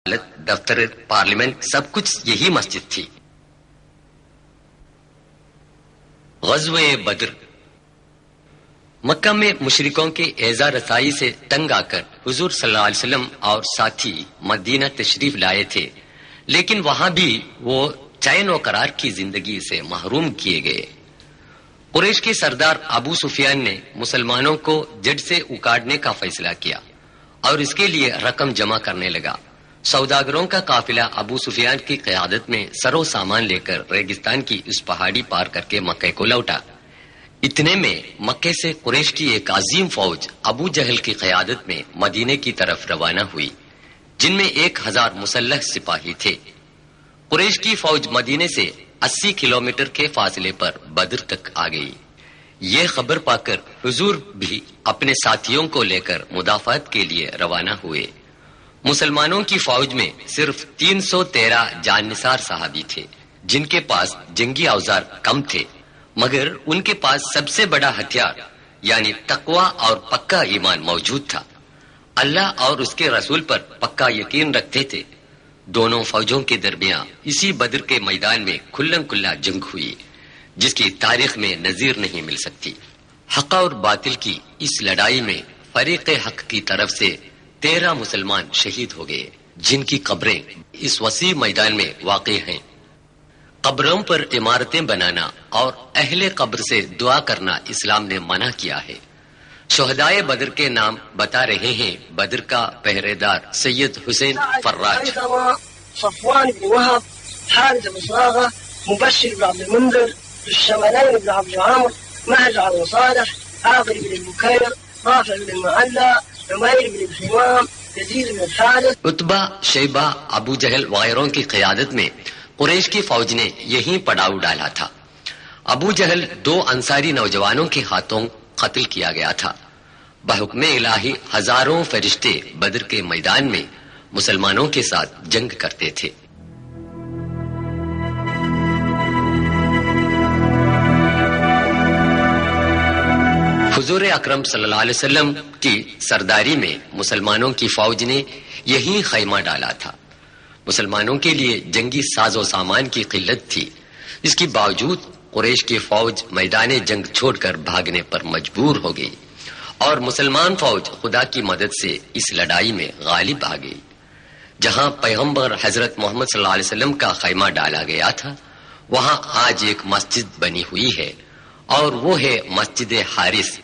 دفتر پارلیمنٹ سب کچھ یہی مسجد تھی۔ غزوہ بدر۔ مکہ میں مشرکوں کے ایذا رسائی سے تنگ آ کر حضور صلی اللہ علیہ وسلم اور ساتھی مدینہ تشریف لائے تھے، لیکن وہاں بھی وہ چین و قرار کی زندگی سے محروم کیے گئے۔ قریش کے سردار ابو سفیان نے مسلمانوں کو جڑ سے اکاڑنے کا فیصلہ کیا اور اس کے لیے رقم جمع کرنے لگا۔ سوداگروں کا قافلہ ابو سفیان کی قیادت میں سرو سامان لے کر ریگستان کی اس پہاڑی پار کر کے مکے کو لوٹا۔ اتنے میں مکے سے قریش کی ایک عظیم فوج ابو جہل کی قیادت میں مدینے کی طرف روانہ ہوئی، جن میں 1000 مسلح سپاہی تھے۔ قریش کی فوج مدینے سے 80 کلومیٹر کے فاصلے پر بدر تک آ گئی۔ یہ خبر پا کر حضور بھی اپنے ساتھیوں کو لے کر مدافعت کے لیے روانہ ہوئے۔ مسلمانوں کی فوج میں صرف 313 جان نثار صحابی تھے، جن کے پاس جنگی اوزار کم تھے، مگر ان کے پاس سب سے بڑا ہتھیار یعنی تقوی اور پکا ایمان موجود تھا۔ اللہ اور اس کے رسول پر پکا یقین رکھتے تھے۔ دونوں فوجوں کے درمیان اسی بدر کے میدان میں کھلم کھلا جنگ ہوئی، جس کی تاریخ میں نظیر نہیں مل سکتی۔ حق اور باطل کی اس لڑائی میں فریق حق کی طرف سے 13 مسلمان شہید ہو گئے، جن کی قبریں اس وسیع میدان میں واقع ہیں۔ قبروں پر عمارتیں بنانا اور اہل قبر سے دعا کرنا اسلام نے منع کیا ہے۔ شہدائے بدر کے نام بتا رہے ہیں۔ بدر کا پہرے دار سید حسین فراج، صفوان بن وهب، حارث بن صاغة، مبشر بن عبد المنذر، الشمالين بن عبد عامر، مهجع بن صالح، عاقل بن البكير، رافع بن المعلى، عمير بن الحمام، يزيد بن الحارث، عتبہ، شیبہ، ابو جہل وغیرہ کی قیادت میں قریش کی فوج نے یہیں پڑاؤ ڈالا تھا۔ ابو جہل 2 انصاری نوجوانوں کے ہاتھوں قتل کیا گیا تھا۔ بحکم الہی ہزاروں فرشتے بدر کے میدان میں مسلمانوں کے ساتھ جنگ کرتے تھے۔ حضور اکرم صلی اللہ علیہ وسلم کی سرداری میں مسلمانوں کی فوج نے یہیں خیمہ ڈالا تھا۔ مسلمانوں کے لیے جنگی ساز و سامان کی قلت تھی، اس کے باوجود قریش کی فوج میدان جنگ چھوڑ کر بھاگنے پر مجبور ہو گئی اور مسلمان فوج خدا کی مدد سے اس لڑائی میں غالب آ گئی۔ جہاں پیغمبر حضرت محمد صلی اللہ علیہ وسلم کا خیمہ ڈالا گیا تھا، وہاں آج ایک مسجد بنی ہوئی ہے اور وہ ہے مسجد حارث۔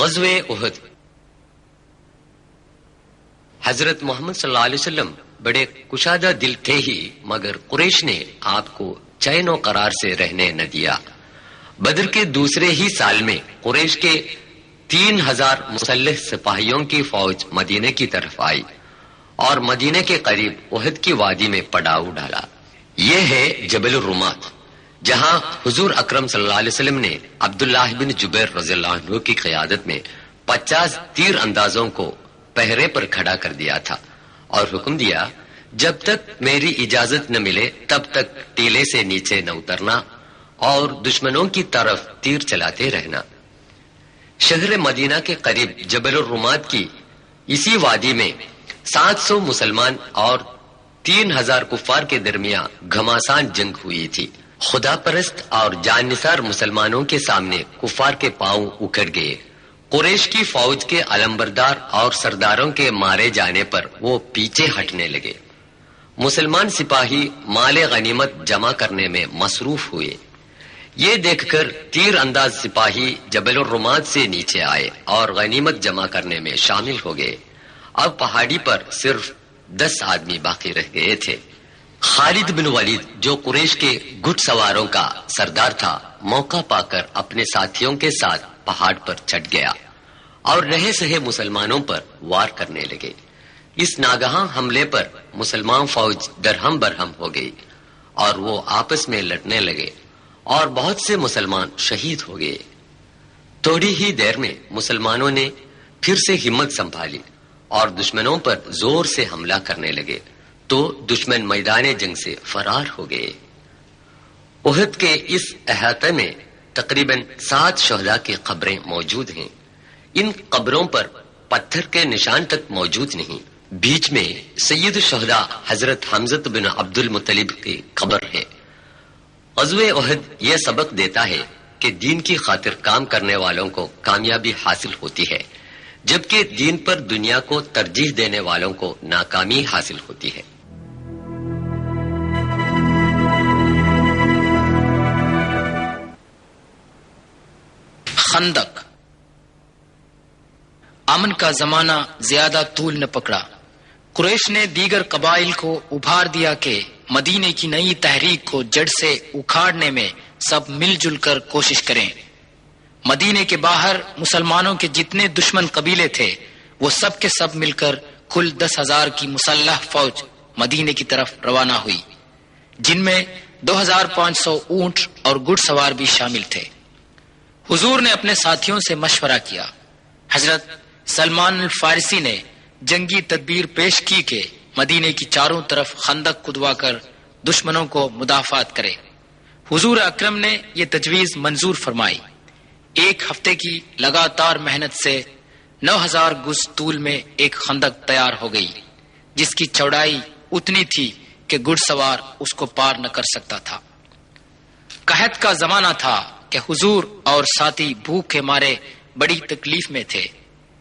غزوہ احد۔ حضرت محمد صلی اللہ علیہ وسلم بڑے کشادہ دل تھے ہی، مگر قریش نے آپ کو چین و قرار سے رہنے نہ دیا۔ بدر کے دوسرے ہی سال میں قریش کے 3000 مسلح سپاہیوں کی فوج مدینے کی طرف آئی اور مدینے کے قریب احد کی وادی میں پڑاؤ ڈالا۔ یہ ہے جبل الرمات، جہاں حضور اکرم صلی اللہ علیہ وسلم نے عبداللہ بن جبیر رضی اللہ عنہ کی قیادت میں 50 تیر اندازوں کو پہرے پر کھڑا کر دیا تھا اور حکم دیا، جب تک میری اجازت نہ ملے تب تک ٹیلے سے نیچے نہ اترنا اور دشمنوں کی طرف تیر چلاتے رہنا۔ شہر مدینہ کے قریب جبل الرمات کی اسی وادی میں 700 مسلمان اور 3000 کفار کے درمیان گھماسان جنگ ہوئی تھی۔ خدا پرست اور جان نثار مسلمانوں کے سامنے کفار کے پاؤں اکھڑ گئے۔ قریش کی فوج کے علمبردار اور سرداروں کے مارے جانے پر وہ پیچھے ہٹنے لگے۔ مسلمان سپاہی مال غنیمت جمع کرنے میں مصروف ہوئے۔ یہ دیکھ کر تیر انداز سپاہی جبل الرمات سے نیچے آئے اور غنیمت جمع کرنے میں شامل ہو گئے۔ اب پہاڑی پر صرف 10 آدمی باقی رہ گئے تھے۔ خالد بن ولید جو قریش کے گھڑ سواروں کا سردار تھا، موقع پا کر اپنے ساتھیوں کے ساتھ پہاڑ پر چڑھ گیا اور رہے سہے مسلمانوں پر وار کرنے لگے۔ اس ناگہاں حملے پر مسلمان فوج درہم برہم ہو گئی اور وہ آپس میں لڑنے لگے اور بہت سے مسلمان شہید ہو گئے۔ تھوڑی ہی دیر میں مسلمانوں نے پھر سے ہمت سنبھالی اور دشمنوں پر زور سے حملہ کرنے لگے تو دشمن میدان جنگ سے فرار ہو گئے۔ احد کے اس احاطے میں تقریباً 7 شہداء کی قبریں موجود ہیں. ان قبروں پر پتھر کے نشان تک موجود نہیں. بیچ میں سید الشہداء حضرت حمزہ بن عبد المطلب کی قبر ہے. غزوہ احد یہ سبق دیتا ہے کہ دین کی خاطر کام کرنے والوں کو کامیابی حاصل ہوتی ہے، جبکہ دین پر دنیا کو ترجیح دینے والوں کو ناکامی حاصل ہوتی ہے. خندق. امن کا زمانہ زیادہ طول نہ پکڑا. قریش نے دیگر قبائل کو ابھار دیا کہ مدینے کی نئی تحریک کو جڑ سے اکھاڑنے میں سب مل جل کر کوشش کریں. مدینے کے باہر مسلمانوں کے جتنے دشمن قبیلے تھے وہ سب کے سب مل کر کل 10,000 کی مسلح فوج مدینے کی طرف روانہ ہوئی، جن میں 2,500 اونٹ اور گھڑ سوار بھی شامل تھے. حضور نے اپنے ساتھیوں سے مشورہ کیا. حضرت سلمان الفارسی نے جنگی تدبیر پیش کی کہ مدینے کی چاروں طرف خندق کھدوا کر دشمنوں کو مدافعت کرے. حضور اکرم نے یہ تجویز منظور فرمائی. 1 ہفتے کی لگاتار محنت سے 9,000 گز طول میں ایک خندق تیار ہو گئی، جس کی چوڑائی اتنی تھی کہ گھڑ سوار اس کو پار نہ کر سکتا تھا. قحط کا زمانہ تھا کہ حضور اور ساتھی بھوک کے مارے بڑی تکلیف میں تھے،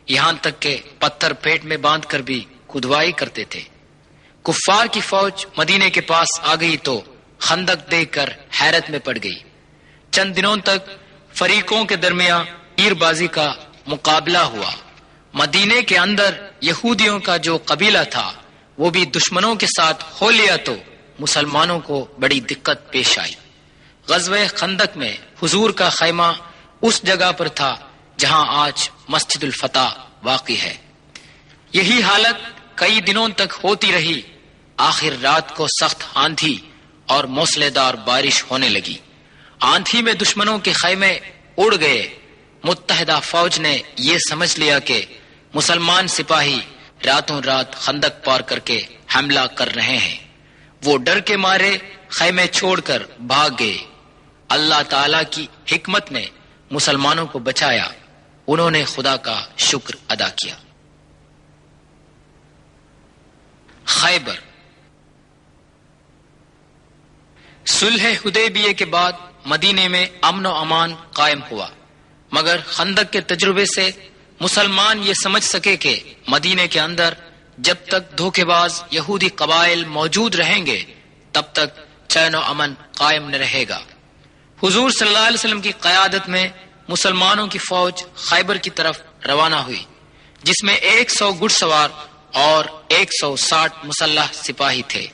یہاں تک کہ پتھر پیٹ میں باندھ کر بھی کھدوائی کرتے تھے. کفار کی فوج مدینے کے پاس آ گئی تو خندق دیکھ کر حیرت میں پڑ گئی. چند دنوں تک فریقوں کے درمیان تیر بازی کا مقابلہ ہوا. مدینے کے اندر یہودیوں کا جو قبیلہ تھا وہ بھی دشمنوں کے ساتھ ہو لیا تو مسلمانوں کو بڑی دقت پیش آئی. غزوہ خندق میں حضور کا خیمہ اس جگہ پر تھا جہاں آج مسجد الفتح واقع ہے. یہی حالت کئی دنوں تک ہوتی رہی. آخر رات کو سخت آندھی اور موسلے دار بارش ہونے لگی. آندھی میں دشمنوں کے خیمے اڑ گئے. متحدہ فوج نے یہ سمجھ لیا کہ مسلمان سپاہی راتوں رات خندق پار کر کے حملہ کر رہے ہیں. وہ ڈر کے مارے خیمے چھوڑ کر بھاگ گئے. اللہ تعالی کی حکمت نے مسلمانوں کو بچایا. انہوں نے خدا کا شکر ادا کیا. خیبر. صلح حدیبیہ کے بعد مدینے میں امن و امان قائم ہوا، مگر خندق کے تجربے سے مسلمان یہ سمجھ سکے کہ مدینے کے اندر جب تک دھوکے باز یہودی قبائل موجود رہیں گے تب تک چین و امن قائم نہ رہے گا. حضور صلی اللہ علیہ وسلم کی قیادت میں مسلمانوں کی فوج خیبر کی طرف روانہ ہوئی، جس میں 100 گھڑ سوار اور 160 مسلح سپاہی تھے.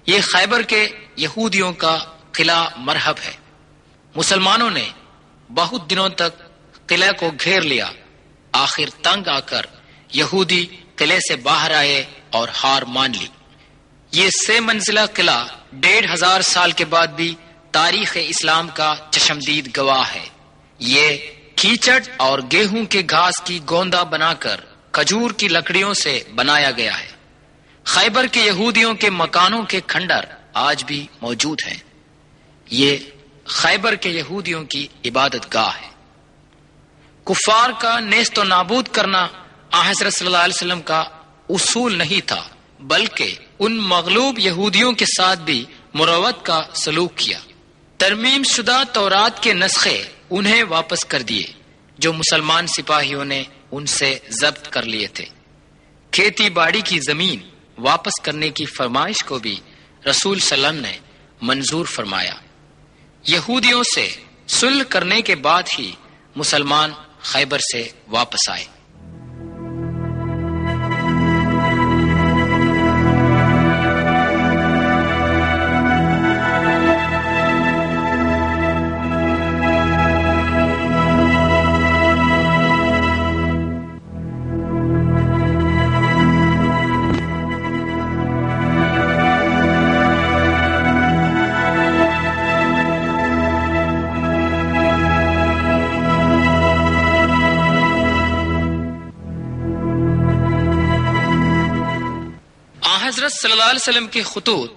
یہ خیبر کے یہودیوں کا قلعہ مرحب ہے. مسلمانوں نے بہت دنوں تک قلعے کو گھیر لیا. آخر تنگ آ کر یہودی قلعے سے باہر آئے اور ہار مان لی. یہ 6 منزلہ قلعہ 1,500 سال کے بعد بھی تاریخ اسلام کا چشمدید گواہ ہے. یہ کیچڑ اور گیہوں کے گھاس کی گوندا بنا کر کھجور کی لکڑیوں سے بنایا گیا ہے. خیبر کے یہودیوں کے مکانوں کے کھنڈر آج بھی موجود ہیں. یہ خیبر کے یہودیوں کی عبادت گاہ ہے. کفار کا نیست و نابود کرنا حضرت صلی اللہ علیہ وسلم کا اصول نہیں تھا، بلکہ ان مغلوب یہودیوں کے ساتھ بھی مروت کا سلوک کیا. ترمیم شدہ تورات کے نسخے انہیں واپس کر دیے جو مسلمان سپاہیوں نے ان سے ضبط کر لیے تھے. کھیتی باڑی کی زمین واپس کرنے کی فرمائش کو بھی رسول صلی اللہ علیہ وسلم نے منظور فرمایا. یہودیوں سے صلح کرنے کے بعد ہی مسلمان خیبر سے واپس آئے. حضرت صلی اللہ علیہ وسلم کے خطوط.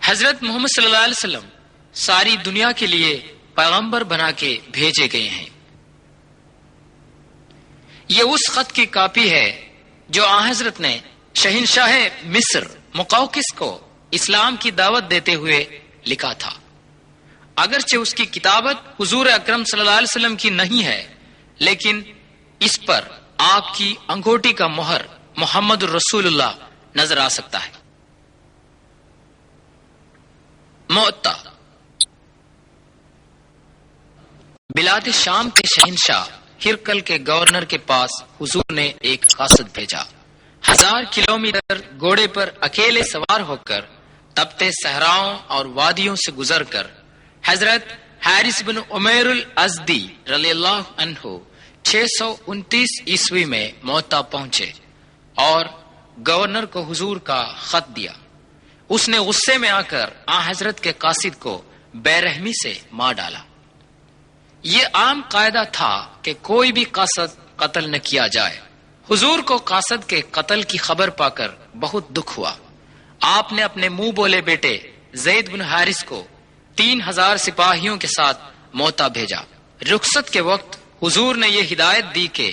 حضرت محمد صلی اللہ علیہ وسلم ساری دنیا کے لیے پیغمبر بنا کے بھیجے گئے ہیں۔ یہ اس خط کی کاپی ہے جو آن حضرت نے شہنشاہ مصر مقوقس کو اسلام کی دعوت دیتے ہوئے لکھا تھا۔ اگرچہ اس کی کتابت حضور اکرم صلی اللہ علیہ وسلم کی نہیں ہے، لیکن اس پر آپ کی انگوٹی کا مہر محمد الرسول اللہ نظر آ سکتا ہے۔ معطا بلاد شام کے شہنشاہ ہرقل کے گورنر کے پاس حضور نے ایک قاصد بھیجا۔ 1000 کلومیٹر گھوڑے پر اکیلے سوار ہو کر تپتے صحراؤں اور وادیوں سے گزر کر حضرت حارث بن عمیر الازدی رضی اللہ عنہ 629 عیسوی میں موتا پہنچے اور گورنر کو حضور کا خط دیا۔ اس نے غصے میں آ کر آن حضرت کے قاصد کو بے رحمی سے مار ڈالا۔ یہ عام قاعدہ تھا کہ کوئی بھی قاصد قتل نہ کیا جائے۔ حضور کو قاصد کے قتل کی خبر پا کر بہت دکھ ہوا۔ آپ نے اپنے منہ بولے بیٹے زید بن حارث کو 3000 سپاہیوں کے ساتھ موتا بھیجا۔ رخصت کے وقت حضور نے یہ ہدایت دی کہ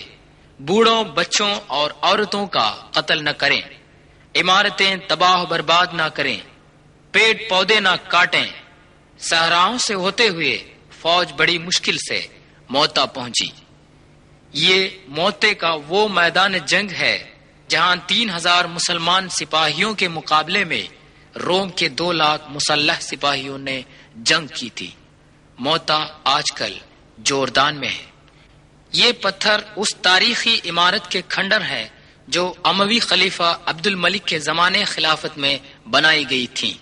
بوڑھوں، بچوں اور عورتوں کا قتل نہ کریں، عمارتیں تباہ و برباد نہ کریں، پیڑ پودے نہ کاٹیں۔ صحراؤں سے ہوتے ہوئے فوج بڑی مشکل سے موتا پہنچی۔ یہ موتے کا وہ میدان جنگ ہے جہاں 3000 مسلمان سپاہیوں کے مقابلے میں روم کے 2 لاکھ مسلح سپاہیوں نے جنگ کی تھی۔ موتا آج کل جوردان میں ہے۔ یہ پتھر اس تاریخی عمارت کے کھنڈر ہیں جو اموی خلیفہ عبد الملک کے زمانے خلافت میں بنائی گئی تھی۔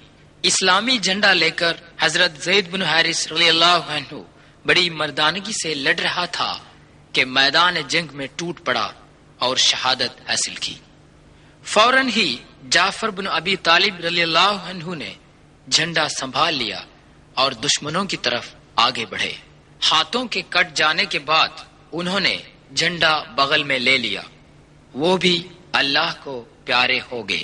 اسلامی جھنڈا لے کر حضرت زید بن حارث رضی اللہ عنہ بڑی مردانگی سے لڑ رہا تھا کہ میدان جنگ میں ٹوٹ پڑا اور شہادت حاصل کی۔ فوراً ہی جعفر بن ابی طالب رضی اللہ عنہ نے جھنڈا سنبھال لیا اور دشمنوں کی طرف آگے بڑھے۔ ہاتھوں کے کٹ جانے کے بعد انہوں نے جھنڈا بغل میں لے لیا، وہ بھی اللہ کو پیارے ہو گئے۔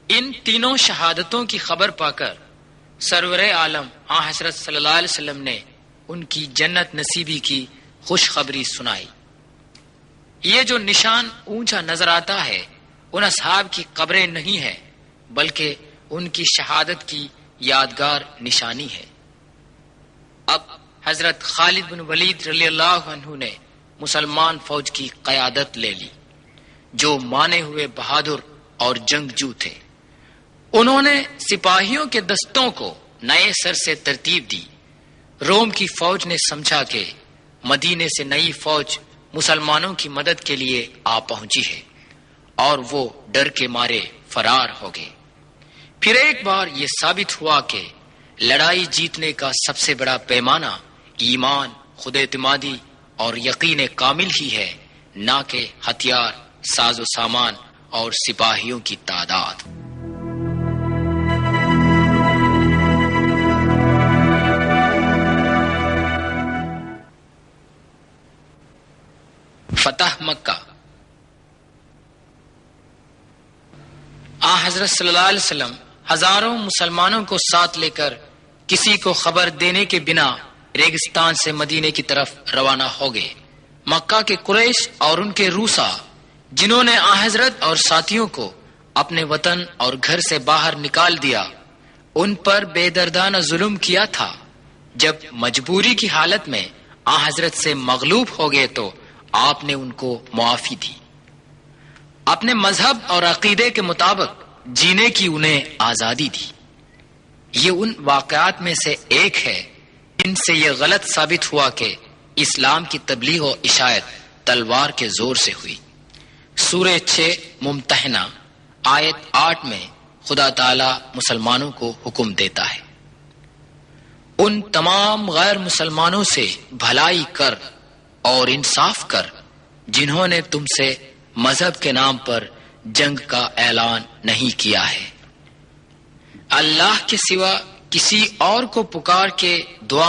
ان تینوں شہادتوں کی خبر پا کر سرور عالم آن حضرت صلی اللہ علیہ وسلم نے ان کی جنت نصیبی کی خوشخبری سنائی۔ یہ جو نشان اونچا نظر آتا ہے ان اصحاب کی قبریں نہیں ہے، بلکہ ان کی شہادت کی یادگار نشانی ہے۔ اب حضرت خالد بن ولید رضی اللہ عنہ نے مسلمان فوج کی قیادت لے لی، جو مانے ہوئے بہادر اور جنگجو تھے۔ انہوں نے سپاہیوں کے دستوں کو نئے سر سے ترتیب دی۔ روم کی فوج نے سمجھا کہ مدینے سے نئی فوج مسلمانوں کی مدد کے لیے آ پہنچی ہے، اور وہ ڈر کے مارے فرار ہو گئے۔ پھر ایک بار یہ ثابت ہوا کہ لڑائی جیتنے کا سب سے بڑا پیمانہ ایمان، خود اعتمادی اور یقین کامل ہی ہے، نہ کہ ہتھیار، ساز و سامان اور سپاہیوں کی تعداد۔ فتح مکہ۔ حضرت صلی اللہ علیہ وسلم ہزاروں مسلمانوں کو ساتھ لے کر کسی کو خبر دینے کے بنا ریگستان سے مدینے کی طرف روانہ ہو گئے۔ مکہ کے قریش اور ان کے روسا، جنہوں نے حضرت اور ساتھیوں کو اپنے وطن اور گھر سے باہر نکال دیا، ان پر بے دردانہ ظلم کیا تھا، جب مجبوری کی حالت میں حضرت سے مغلوب ہو گئے تو آپ نے ان کو معافی دی۔ اپنے مذہب اور عقیدے کے مطابق جینے کی انہیں آزادی دی۔ یہ ان واقعات میں سے ایک ہے جن سے یہ غلط ثابت ہوا کہ اسلام کی تبلیغ و اشاعت تلوار کے زور سے ہوئی۔ سورہ 6 ممتحنہ آیت 8 میں خدا تعالی مسلمانوں کو حکم دیتا ہے، ان تمام غیر مسلمانوں سے بھلائی کر اور انصاف کر جنہوں نے تم سے مذہب کے نام پر جنگ کا اعلان نہیں کیا ہے۔ اللہ کے سوا کسی اور کو پکار کے دعا